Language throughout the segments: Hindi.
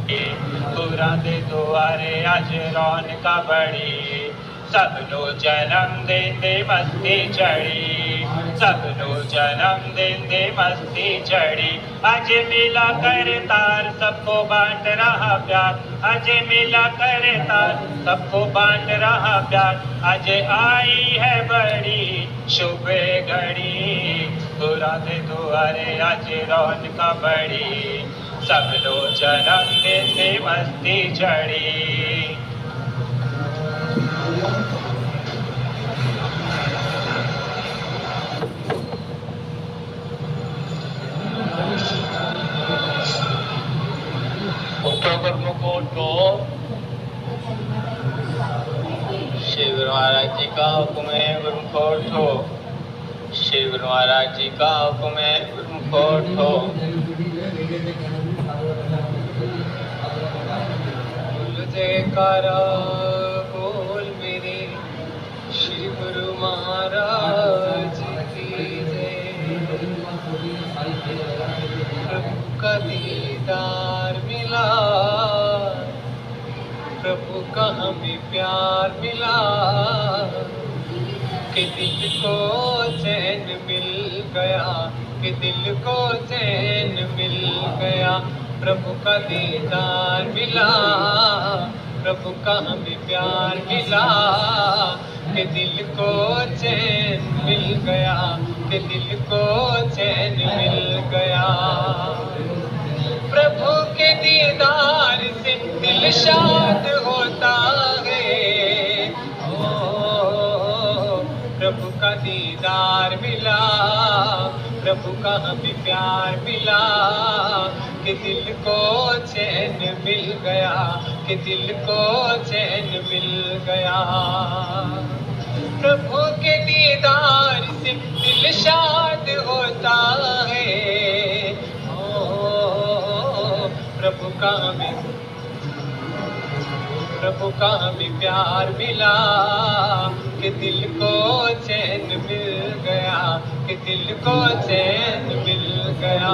पूरा दे दुआरे आज रौनक बड़ी, सब नो जन्मदिन दे मस्ती चढ़ी, सब नो जन्मदिन दे मस्ती चढ़ी। आज मिला कर तार सबको बांट रहा प्यार, आज मिला कर तार सबको बांट रहा प्यार। आज आई है बड़ी शुभ घड़ी, पूरा दे दुआरे आज रौनक बड़ी, सब नो जन्मदिन दे मस्ती चढ़ी। श्री गुरु महाराज जी का हुक्म है, गुरुमुख उठो। श्री गुरु महाराज जी का हुक्म है, गुरुमुख उठो। बोल जयकारा बोल मेरे श्री गुरु महाराज की जय। प्रभु का दीदार मिला, प्रभु का हमें प्यार मिला, कि दिल को चैन मिल गया, कि दिल को चैन मिल गया। प्रभु का दीदार मिला, प्रभु का हमें प्यार मिला, कि दिल को चैन मिल गया, कि दिल को चैन मिल गया। प्रभु के दीदार से दिल शाद होता है, ओ प्रभु का दीदार मिला, प्रभु का हमें प्यार मिला, कि दिल को चैन मिल गया, कि दिल को चैन मिल गया। प्रभु के दीदार से दिल शाद होता है, प्रभु का हमें प्यार मिला, कि दिल को चैन मिल गया, कि दिल को चैन मिल गया।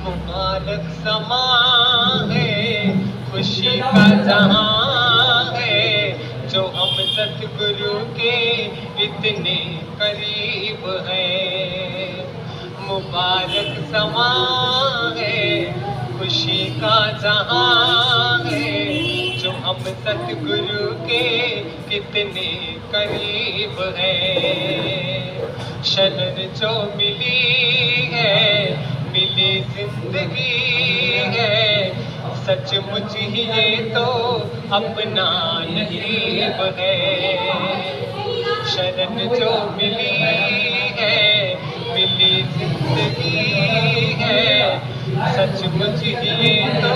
मुबारक समा है, खुशी का जहां है, जो हम सतगुरु के इतने करीब हैं। मुबारक समा है, खुशी का जहां है, जो हम सतगुरु के कितने करीब हैं। शरण जो मिली है, मिली जिंदगी है, सचमुच ही ये तो अपना नसीब है। शरण जो मिली है, मिली जिंदगी है, सचमुच ही ये तो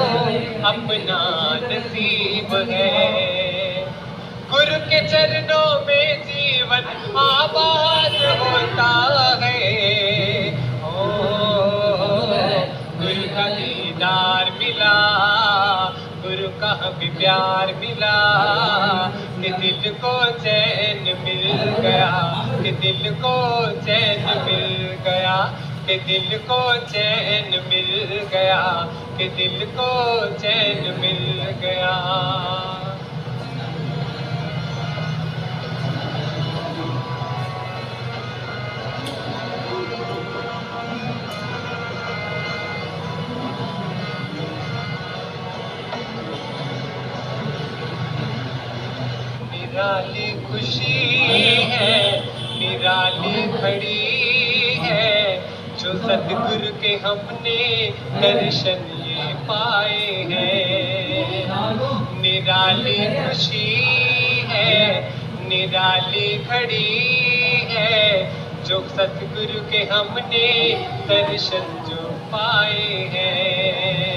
अपना नसीब है। गुरु के चरणों में जीवन आबाद होता है, गुरु का दीदार मिला, गुरु का भी प्यार मिला, कि दिल को चैन मिल गया, कि दिल को चैन मिल गया, कि दिल को चैन मिल गया, कि दिल को चैन मिल गया। निराली खुशी है, निराली घड़ी है, जो सतगुरु के हमने दर्शन ये पाए हैं। निराली खुशी है, निराली घड़ी है, जो सतगुरु के हमने दर्शन जो पाए हैं।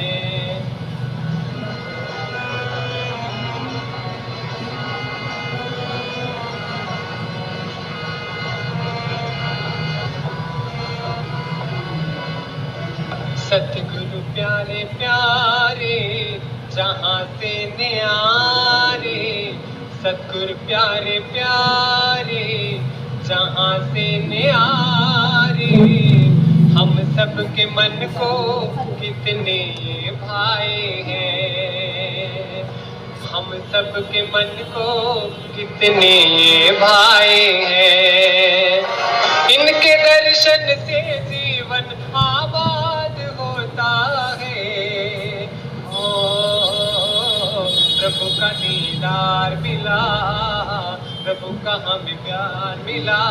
सतगुरु प्यारे प्यारे, जहाँ से न्यारे सतगुर प्यारे प्यारे, जहाँ से न्यारे हम सबके मन को कितने भाए हैं, हम सबके मन को कितने भाए हैं। इनके दर्शन से जीवन आबाद होता है। ओ प्रभु का दीदार मिला, प्रभु का हमें प्यार मिला,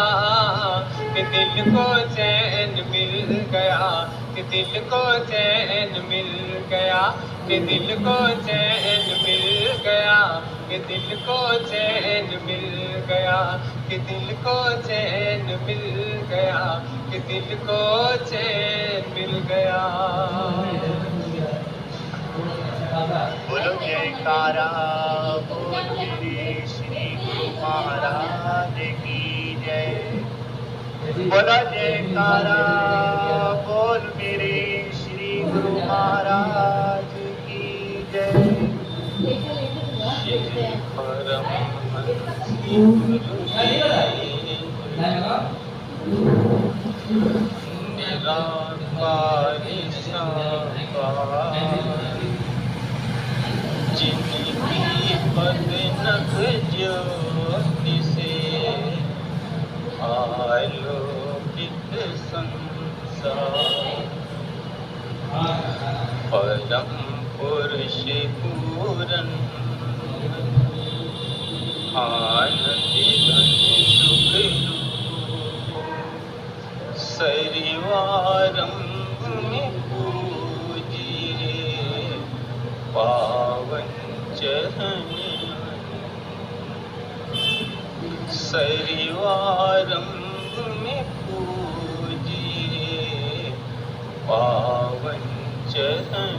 कि दिल को चैन मिल गया, कि दिल को चैन मिल गया, कि दिल को चैन मिल गया, कि दिल को चैन मिल गया, कि दिल को चैन मिल गया, कि दिल को चैन मिल गया। बोलो जयकारा, बोल मेरे श्री गुरु महाराज की जय। बोलो जयकारा, बोल मेरे श्री गुरु महाराज की जय। जिनकी बदनख ज्योति से आलोकित संसार, परम पुरुष पूरन आनंद सुख सरिवारंभ में पूजिए पावन चरण, सरिवारंभ में पूजिए पावन चरण।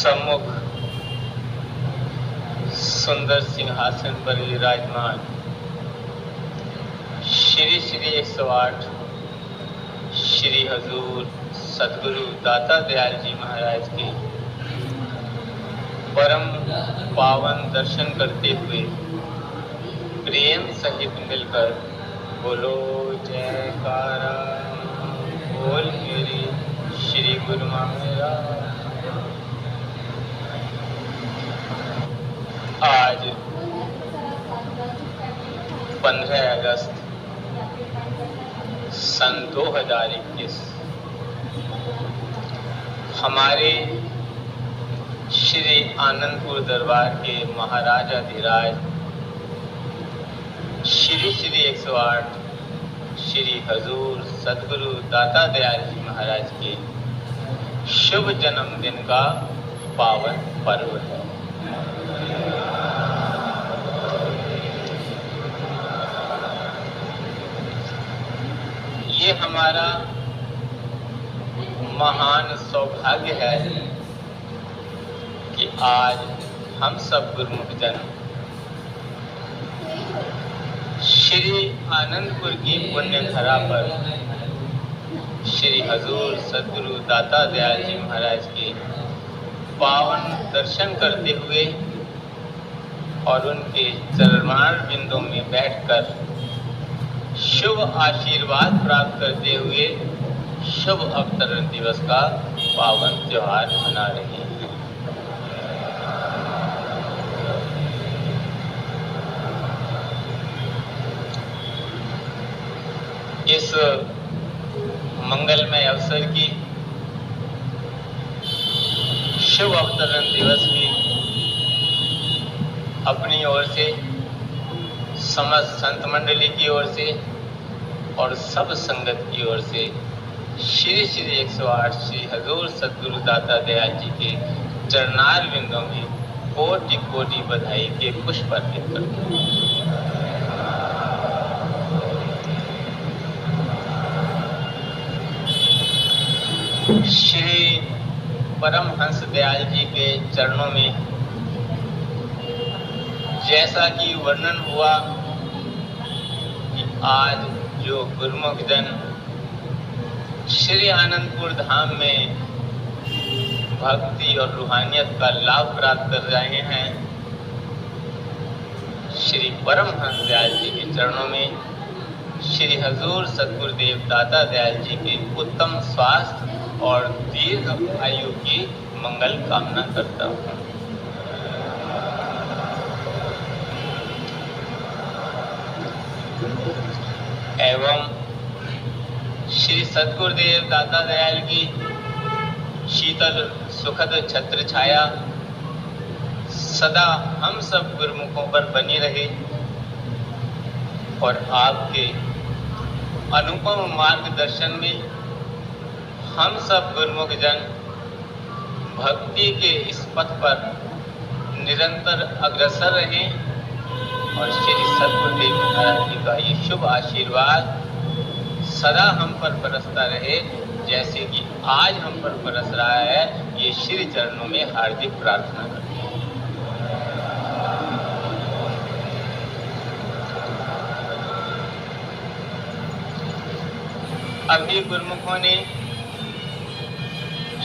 सम्मुख सुंदर सिंहासन पर विराजमान श्री श्री 108 श्री हजूर सतगुरु दाता दयाल जी महाराज के परम पावन दर्शन करते हुए प्रेम सहित मिलकर बोलो जयकारा, बोल मेरे श्री गुरु महाराज। आज 15 अगस्त सन 2021 हमारे श्री आनंदपुर दरबार के महाराजाधिराज श्री श्री 108 श्री हजूर सतगुरु दाता दयाल जी महाराज के शुभ जन्मदिन का पावन पर्व है। ये हमारा महान सौभाग्य है कि आज हम सब गुरुमुख जन श्री आनंदपुर की पुण्य धरा पर श्री हजूर सतगुरु दाता दयाल जी महाराज के पावन दर्शन करते हुए और उनके चरणार बिंदों में बैठकर शुभ आशीर्वाद प्राप्त करते हुए शुभ अवतरण दिवस का पावन त्योहार मना रहे हैं। इस मंगलमय अवसर की शुभ अवतरण दिवस की अपनी ओर से, समस्त संत मंडली की ओर से और सब संगत की ओर से श्री श्री 108 श्री हजूर सतगुरु दाता दयाल जी के चरणार बिंदों में कोटि कोटि बधाई के पुष्प अर्पित करते हैं। श्री परमहंस दयाल जी के चरणों में जैसा कि वर्णन हुआ कि आज जो गुरुमुख जन श्री आनंदपुर धाम में भक्ति और रूहानियत का लाभ प्राप्त कर रहे हैं। श्री परमहंस दयाल जी के चरणों में श्री हजूर सतगुरुदेव दाता दयाल जी के उत्तम स्वास्थ्य और दीर्घ आयु की मंगल कामना करता हूँ। एवं श्री सतगुरुदेव दाता दयाल की शीतल सुखद छत्र छाया सदा हम सब गुरुमुखों पर बनी रहे और आपके अनुपम मार्गदर्शन में हम सब गुरुमुख जन भक्ति के इस पथ पर निरंतर अग्रसर रहें और श्री सतगुरुदेव महाराज जी का ये शुभ आशीर्वाद सदा हम पर बरसता रहे जैसे कि आज हम पर बरस रहा है। ये श्री चरणों में हार्दिक प्रार्थना करते हैं। अभी गुरुमुखों ने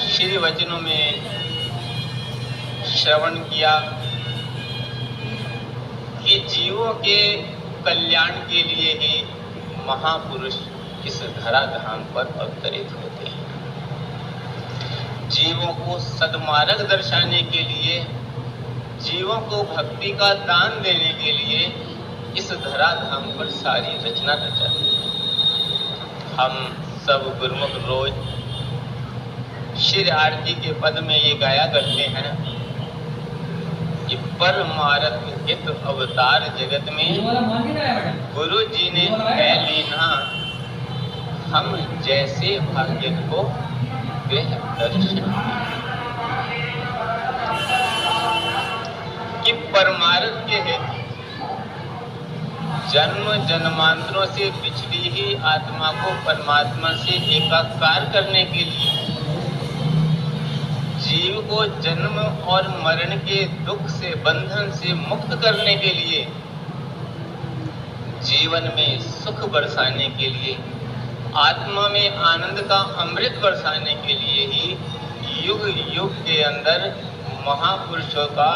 श्री वचनों में श्रवण किया कि जीवों के कल्याण के लिए ही महापुरुष इस धराधाम पर अवतरित होते हैं। जीवों को सद्मार्ग दर्शाने के लिए, जीवों को भक्ति का दान देने के लिए इस धराधाम पर सारी रचना रचाती है। हम सब गुरुमुख रोज श्री आरती के पद में ये गाया करते हैं कि परमारथ हित अवतार जगत में गुरु जी ने है लीना, हम जैसे भाग्य को गृह दर्शन कि परमार्थ के हेतु जन्म जन्मांतरों से पिछड़ी ही आत्मा को परमात्मा से एकाकार करने के लिए, जीव को जन्म और मरण के दुख से बंधन से मुक्त करने के लिए, जीवन में सुख बरसाने के लिए, आत्मा में आनंद का अमृत बरसाने के लिए ही युग युग के अंदर महापुरुषों का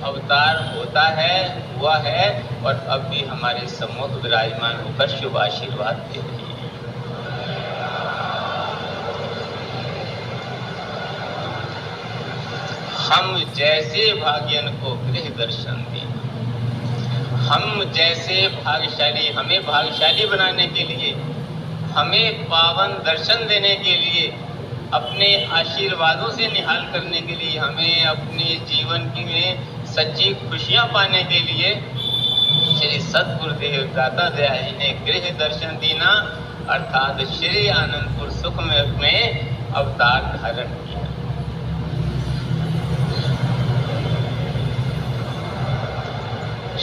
अवतार होता है, हुआ है और अब भी हमारे सम्मुख विराजमान होकर शुभ आशीर्वाद दे रही है। हम जैसे भाग्यन को गृह दर्शन दें, हम जैसे भाग्यशाली, हमें भाग्यशाली बनाने के लिए, हमें पावन दर्शन देने के लिए, अपने आशीर्वादों से निहाल करने के लिए, हमें अपने जीवन की में सच्ची खुशियां पाने के लिए श्री सतगुरुदेव दाता दयाल जी ने गृह दर्शन दीना अर्थात श्री आनंदपुर सुख में अवतार धारण किया।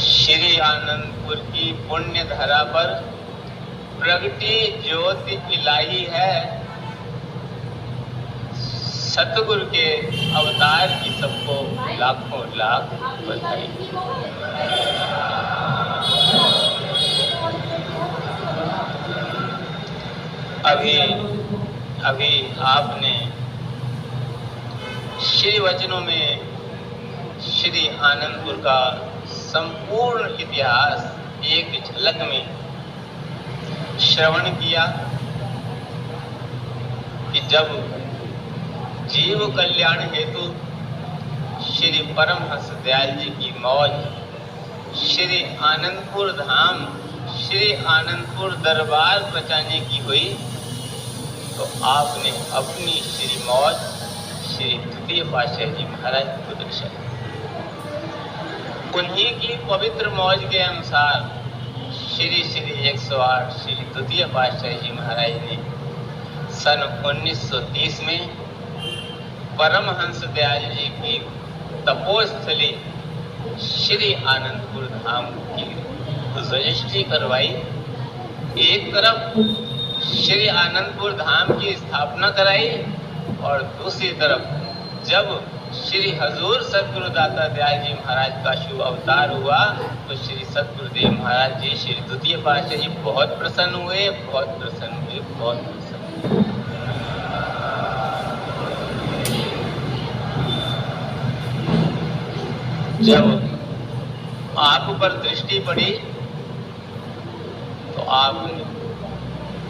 श्री आनंदपुर की पुण्य धरा पर प्रगति ज्योति इलाही है। सतगुरु के अवतार की सबको लाखों लाख बधाई। अभी आपने श्री वचनों में श्री आनंदपुर का संपूर्ण इतिहास एक झलक में श्रवण किया कि जब जीव कल्याण हेतु श्री परमहंस दयाल जी की मौज श्री आनंदपुर धाम, श्री आनंदपुर दरबार बचाने की हुई तो आपने अपनी श्री मौज श्री तृतीय पातशाही जी महाराज को दर्शा। उन्हीं की पवित्र मौज के अनुसार श्री 108 श्री तृतीय पातशाही जी महाराज ने सन 1930 में परमहंस दयाल जी की तपोस्थली श्री आनंदपुर धाम की रजिस्ट्री करवाई। एक तरफ श्री आनंदपुर धाम की स्थापना कराई और दूसरी तरफ जब श्री हजूर सतगुरु दाता दयाल जी महाराज का शुभ अवतार हुआ तो श्री सतगुरुदेव महाराज जी श्री द्वितीय पातशाही जी बहुत प्रसन्न हुए, बहुत प्रसन्न हुए, बहुत प्रसन्न हुए। जब आप पर दृष्टि पड़ी तो आपने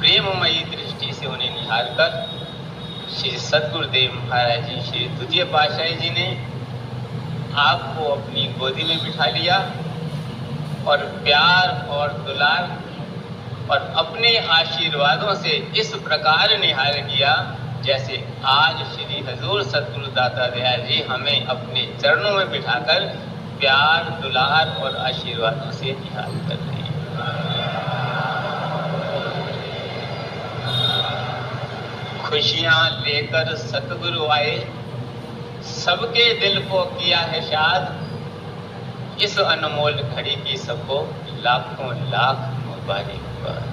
प्रेममयी दृष्टि से उन्हें निहार कर श्री सद्गुरुदेव महाराज जी, श्री द्वितीय पातशाही जी ने आपको अपनी गोदी में बिठा लिया और प्यार और दुलार और अपने आशीर्वादों से इस प्रकार निहार किया जैसे आज श्री हजूर सद्गुरु दाता दयाल जी हमें अपने चरणों में बिठाकर प्यार दुलार और आशीर्वादों से निहार कर रहे हैं। खुशियां लेकर सतगुरु आए, सबके दिल को किया है शाद, इस अनमोल घड़ी की सबको लाखों लाख मुबारकबाद।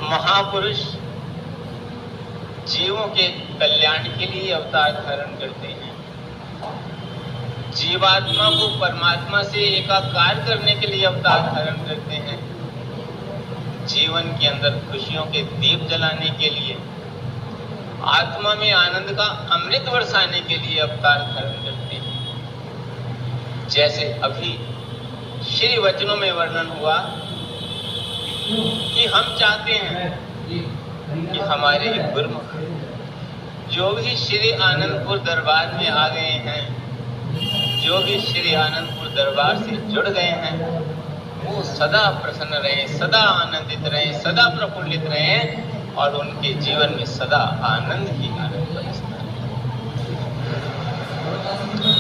महापुरुष जीवों के कल्याण के लिए अवतार धारण करते हैं, जीवात्मा को परमात्मा से एकाकार करने के लिए अवतार धारण करते हैं, जीवन के अंदर खुशियों के दीप जलाने के लिए, आत्मा में आनंद का अमृत बरसाने के लिए अवतार धारण करते हैं। जैसे अभी श्री वचनों में वर्णन हुआ कि हम चाहते हैं कि हमारे गुरुमुख जो भी श्री आनंदपुर दरबार में आ गए हैं, जो भी श्री आनंदपुर दरबार से जुड़ गए हैं, वो सदा प्रसन्न रहें, सदा आनंदित रहें, सदा प्रफुल्लित रहें और उनके जीवन में सदा आनंद ही आनंद बरसता रहे।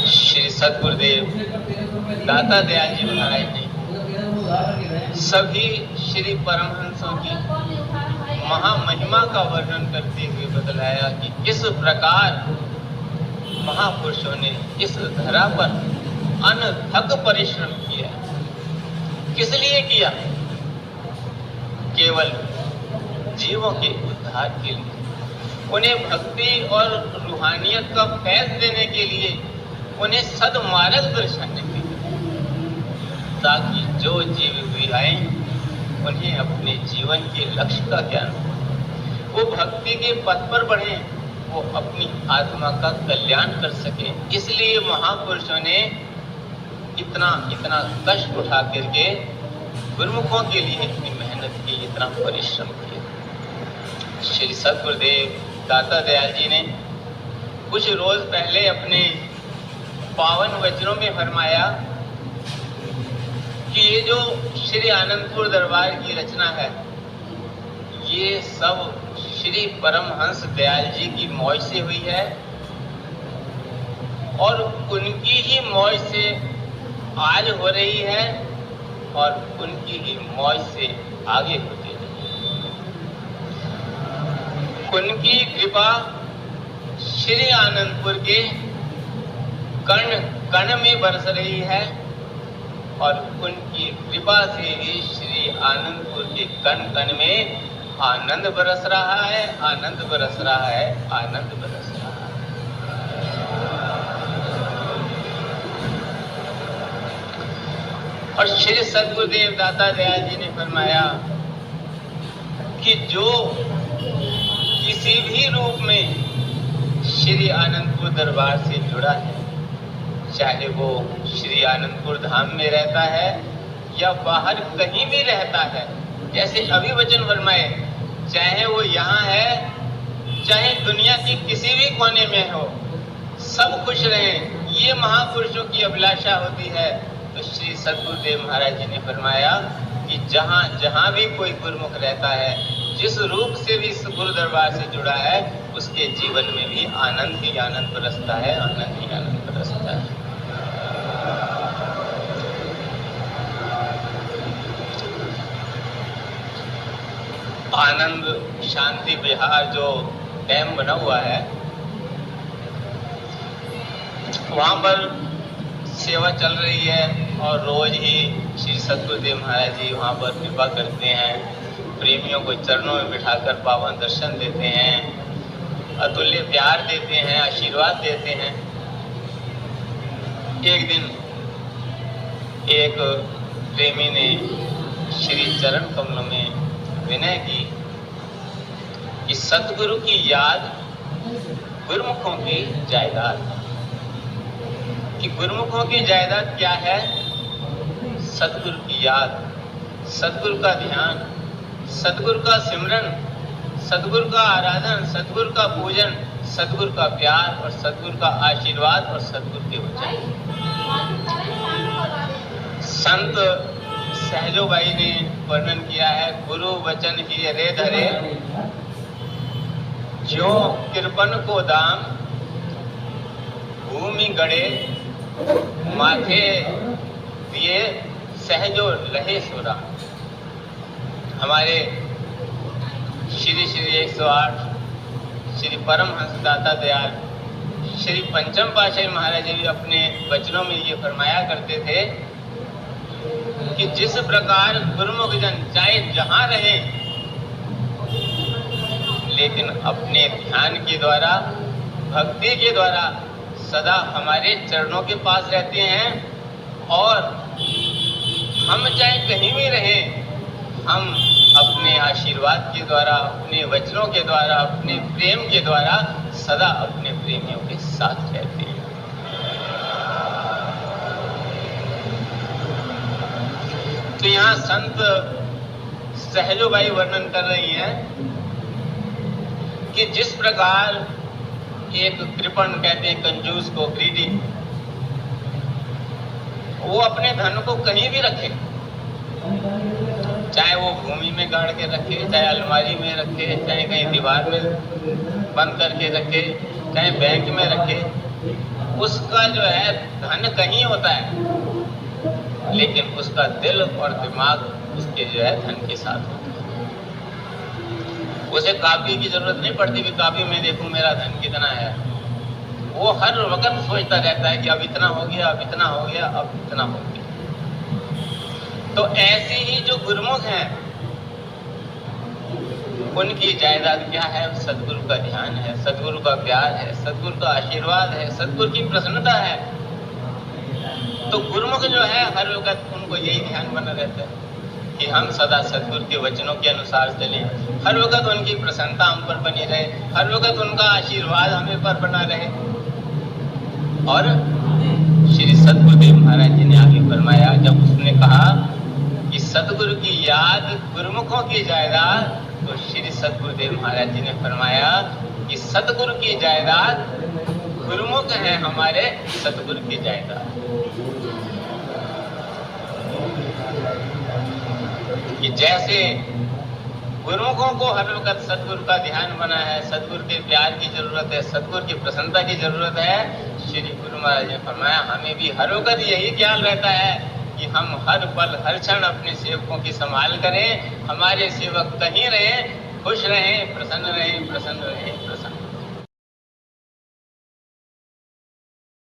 श्री सद्गुरुदेव दाता दयाल जी महाराज ने सभी श्री परमहंसों की महामहिमा का वर्णन करते हुए बतलाया कि किस प्रकार महापुरुषों ने इस धरा पर अनथक परिश्रम किया। किस लिए किया? केवल जीवों के उद्धार के लिए, उन्हें भक्ति और रूहानियत का फैज देने के लिए, उन्हें सदमार्ग दर्शाने के लिए, ताकि जो जीव हुए आए उन्हें अपने जीवन के लक्ष्य का ज्ञान हो, वो भक्ति के पथ पर बढ़े, वो अपनी आत्मा का कल्याण कर सके। इसलिए महापुरुषों ने इतना इतना कष्ट उठा करके गुरुमुखों के लिए इतनी मेहनत की, इतना परिश्रम किया। श्री सद्गुरुदेव दाता दयाल जी ने कुछ रोज पहले अपने पावन वचनों में फरमाया कि ये जो श्री आनंदपुर दरबार की रचना है, ये सब श्री परमहंस दयाल जी की मौज से हुई है और उनकी ही मौज से आज हो रही है और उनकी ही मौज से आगे होती है। उनकी कृपा श्री आनंदपुर के कण कण में बरस रही है और उनकी कृपा से ही श्री आनंदपुर के कण कण में आनंद बरस रहा है, आनंद बरस रहा है, आनंद बरस रहा है। और श्री सद्गुरुदेव दाता दयाल जी ने फरमाया कि जो किसी भी रूप में श्री आनंदपुर दरबार से जुड़ा है, चाहे वो श्री आनंदपुर धाम में रहता है या बाहर कहीं भी रहता है, जैसे अभी वचन फरमाए, चाहे वो यहाँ है चाहे दुनिया के किसी भी कोने में हो, सब खुश रहें, ये महापुरुषों की अभिलाषा होती है। तो श्री सद्गुरुदेव महाराज जी ने फरमाया कि जहाँ जहाँ भी कोई गुरुमुख रहता है, जिस रूप से भी इस गुरु दरबार से जुड़ा है, उसके जीवन में भी आनंद ही आनंद बरसता है, आनंद ही आनंद बरसता है। आनंद शांति विहार जो डैम बना हुआ है, वहां पर सेवा चल रही है और रोज ही श्री सद्गुरुदेव महाराज जी वहां पर कृपा करते हैं, प्रेमियों को चरणों में बिठाकर पावन दर्शन देते हैं, अतुल्य प्यार देते हैं, आशीर्वाद देते हैं। एक दिन एक प्रेमी ने श्री चरण कमलों में विनय की कि सतगुरु की याद गुरुमुखों की जायदाद। कि गुरुमुखों की जायदाद क्या है? सतगुरु की याद, सतगुरु का ध्यान, सतगुरु का सिमरन, सतगुरु का आराधन, सतगुरु का पूजन, सतगुरु का प्यार और सतगुरु का आशीर्वाद और सतगुरु के वचन। संत सहजो भाई ने वर्णन किया है, गुरु वचन ही रे धरे, ज्यों कृपन को दाम, भूमि गड़े माथे दिए सहजो लहे सुरा। हमारे श्री श्री 108 श्री परमहंस दाता दयाल श्री पंचम पातशाही महाराज जी अपने वचनों में ये फरमाया करते थे कि जिस प्रकार गुरुमुख जन चाहे जहां रहे लेकिन अपने ध्यान के द्वारा, भक्ति के द्वारा सदा हमारे चरणों के पास रहते हैं, और हम चाहे कहीं भी रहें, हम अपने आशीर्वाद के द्वारा, अपने वचनों के द्वारा, अपने प्रेम के द्वारा सदा अपने प्रेमियों के साथ रहते हैं। तो यहाँ संत सहजोबाई वर्णन कर रही हैं कि जिस प्रकार एक कृपण कहते हैं कंजूस को, ग्रीडी, वो अपने धन को कहीं भी रखे, चाहे वो भूमि में गाड़ के रखे, चाहे अलमारी में रखे, चाहे कहीं दीवार में बंद करके रखे, चाहे बैंक में रखे, उसका जो है धन कहीं होता है, लेकिन उसका दिल और दिमाग उसके जो है धन के साथ होता है। उसे कापी की जरूरत नहीं पड़ती कि कापी में देखूं मेरा धन कितना है। वो हर वक्त सोचता रहता है कि अब इतना हो गया, अब इतना हो गया, अब इतना हो गया। तो ऐसे ही जो गुरुमुख हैं, उनकी जायदाद क्या है? सतगुरु का ध्यान है, सतगुरु का प्यार है, सतगुरु का आशीर्वाद है, सतगुरु की प्रसन्नता है। तो गुरुमुख जो है हर वक्त उनको यही ध्यान बना रहता है कि हम सदा सतगुरु के वचनों के अनुसार चलें, हर वक्त उनकी प्रसन्नता हम पर बनी रहे, हर वक्त उनका आशीर्वाद हमें पर बना रहे। और श्री सतगुरुदेव महाराज जी ने आगे फरमाया, जब उसने कहा कि सतगुरु की याद गुरुमुखों की जायदाद, तो श्री सतगुरुदेव महाराज जी ने फरमाया कि सतगुरु की जायदाद गुरुमुख है हमारे सतगुरु की जायदाद। कि जैसे गुरुमुखों को हर वक्त सतगुरु का ध्यान बना है, सतगुरु के प्यार की जरूरत है, सतगुरु की प्रसन्नता की जरूरत है, श्री गुरु महाराज ने फरमाया हमें भी हर वक्त यही ख्याल रहता है कि हम हर पल हर क्षण अपने सेवकों की संभाल करें, हमारे सेवक कहीं रहें, खुश रहें, प्रसन्न रहें, प्रसन्न रहें, प्रसन्न